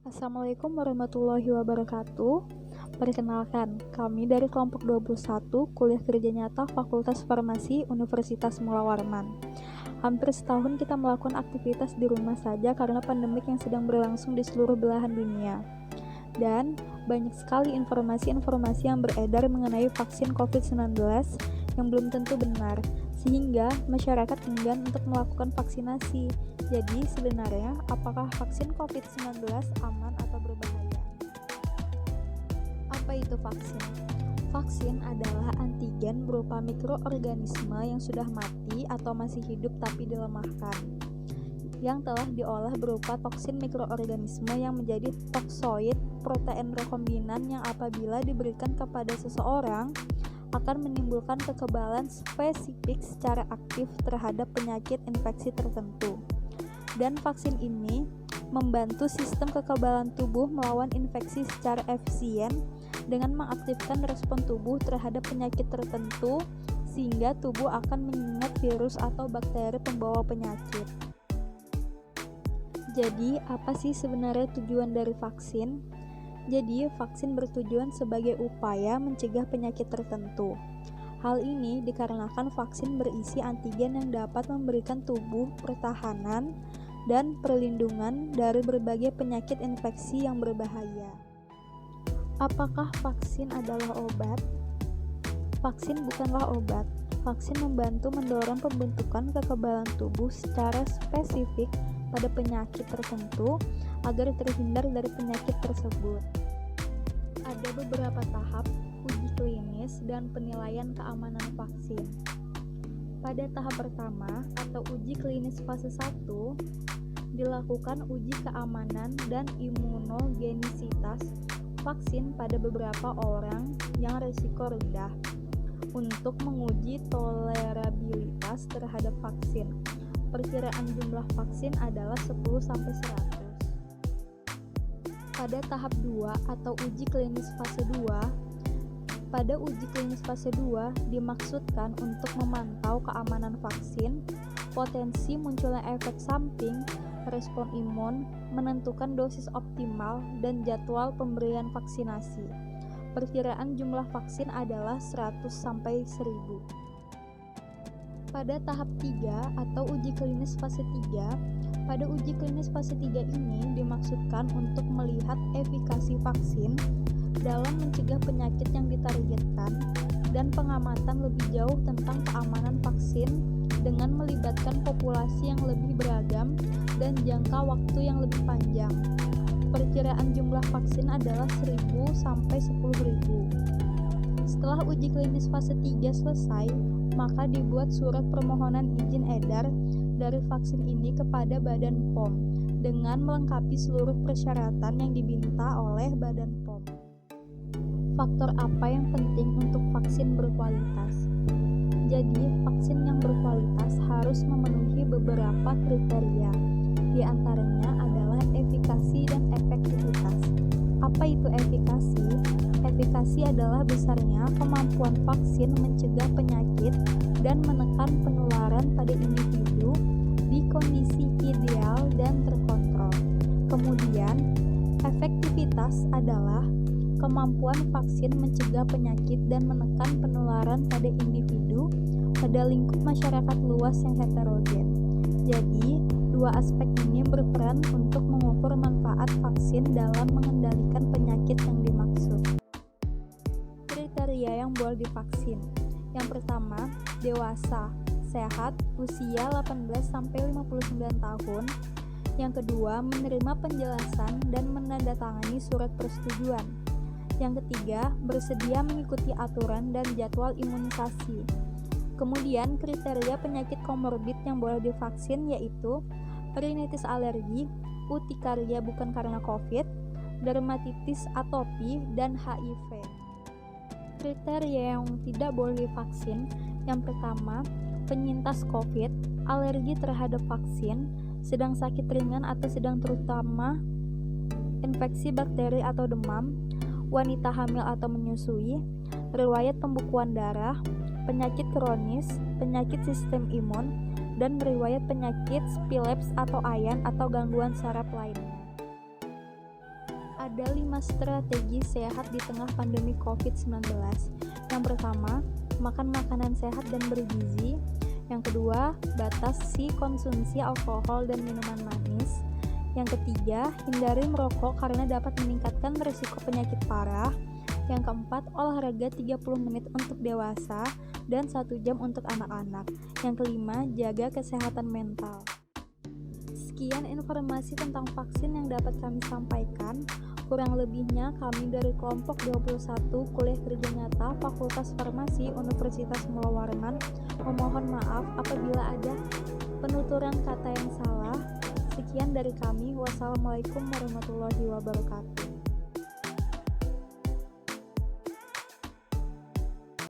Assalamualaikum warahmatullahi wabarakatuh. Perkenalkan, kami dari kelompok 21 Kuliah Kerja Nyata Fakultas Farmasi Universitas Mula Warman. Hampir setahun kita melakukan aktivitas di rumah saja karena pandemik yang sedang berlangsung di seluruh belahan dunia. Dan banyak sekali informasi-informasi yang beredar mengenai vaksin COVID-19 yang belum tentu benar, sehingga masyarakat enggan untuk melakukan vaksinasi. Jadi sebenarnya apakah vaksin COVID-19 aman atau berbahaya? Apa itu vaksin? Vaksin adalah antigen berupa mikroorganisme yang sudah mati atau masih hidup tapi dilemahkan, yang telah diolah berupa toksin mikroorganisme yang menjadi toksoid protein rekombinan yang apabila diberikan kepada seseorang akan menimbulkan kekebalan spesifik secara aktif terhadap penyakit infeksi tertentu. Dan vaksin ini membantu sistem kekebalan tubuh melawan infeksi secara efisien dengan mengaktifkan respon tubuh terhadap penyakit tertentu sehingga tubuh akan mengingat virus atau bakteri pembawa penyakit. Jadi, apa sih sebenarnya tujuan dari vaksin? Jadi, vaksin bertujuan sebagai upaya mencegah penyakit tertentu. Hal ini dikarenakan vaksin berisi antigen yang dapat memberikan tubuh pertahanan dan perlindungan dari berbagai penyakit infeksi yang berbahaya. Apakah vaksin adalah obat? Vaksin bukanlah obat. Vaksin membantu mendorong pembentukan kekebalan tubuh secara spesifik pada penyakit tertentu agar terhindar dari penyakit tersebut. Ada beberapa tahap uji klinis dan penilaian keamanan vaksin. Pada tahap pertama atau uji klinis fase 1, dilakukan uji keamanan dan imunogenisitas vaksin pada beberapa orang yang risiko rendah untuk menguji tolerabilitas terhadap vaksin. Perkiraan jumlah vaksin adalah 10-100. Pada tahap 2 atau uji klinis fase 2, pada uji klinis fase 2 dimaksudkan untuk memantau keamanan vaksin, potensi munculnya efek samping, respon imun, menentukan dosis optimal, dan jadwal pemberian vaksinasi. Perkiraan jumlah vaksin adalah 100-1000. Pada tahap 3 atau uji klinis fase 3, pada uji klinis fase 3 ini dimaksudkan untuk melihat efikasi vaksin dalam mencegah penyakit yang ditargetkan dan pengamatan lebih jauh tentang keamanan vaksin dengan melibatkan populasi yang lebih beragam dan jangka waktu yang lebih panjang. Perkiraan jumlah vaksin adalah 1000-10.000. Setelah uji klinis fase 3 selesai, maka dibuat surat permohonan izin edar dari vaksin ini kepada Badan POM dengan melengkapi seluruh persyaratan yang diminta oleh Badan POM. Faktor apa yang penting untuk vaksin berkualitas? Jadi, vaksin yang berkualitas harus memenuhi beberapa kriteria. Di antaranya adalah efikasi dan efektivitas. Apa itu efikasi? Efikasi adalah besarnya kemampuan vaksin mencegah penyakit dan menekan penularan pada individu di kondisi ideal dan terkontrol. Kemudian, efektivitas adalah kemampuan vaksin mencegah penyakit dan menekan penularan pada individu pada lingkup masyarakat luas yang heterogen. Jadi, dua aspek ini berperan untuk mengukur manfaat vaksin dalam mengendalikan penyakit yang dimaksud. Kriteria yang boleh divaksin. Yang pertama, dewasa, sehat, usia 18-59 tahun. Yang kedua, menerima penjelasan dan menandatangani surat persetujuan. Yang ketiga, bersedia mengikuti aturan dan jadwal imunisasi. Kemudian, kriteria penyakit komorbid yang boleh divaksin yaitu rinitis alergi, urtikaria bukan karena COVID, dermatitis atopi, dan HIV. Kriteria yang tidak boleh divaksin, yang pertama, penyintas COVID, alergi terhadap vaksin, sedang sakit ringan atau sedang terutama infeksi bakteri atau demam, wanita hamil atau menyusui, riwayat pembekuan darah, penyakit kronis, penyakit sistem imun, dan riwayat penyakit epilepsi atau ayan atau gangguan saraf lainnya. Ada 5 strategi sehat di tengah pandemi COVID-19. Yang pertama, makan makanan sehat dan bergizi. Yang kedua, batasi konsumsi alkohol dan minuman manis. Yang ketiga, hindari merokok karena dapat meningkatkan risiko penyakit parah. Yang keempat, olahraga 30 menit untuk dewasa dan 1 jam untuk anak-anak. Yang kelima, jaga kesehatan mental. Sekian informasi tentang vaksin yang dapat kami sampaikan. Kurang lebihnya kami dari kelompok 21 Kuliah Kerja Nyata Fakultas Farmasi Universitas Mula Warman memohon maaf apabila ada penuturan kata yang salah. Sekian dari kami. Wassalamualaikum warahmatullahi wabarakatuh.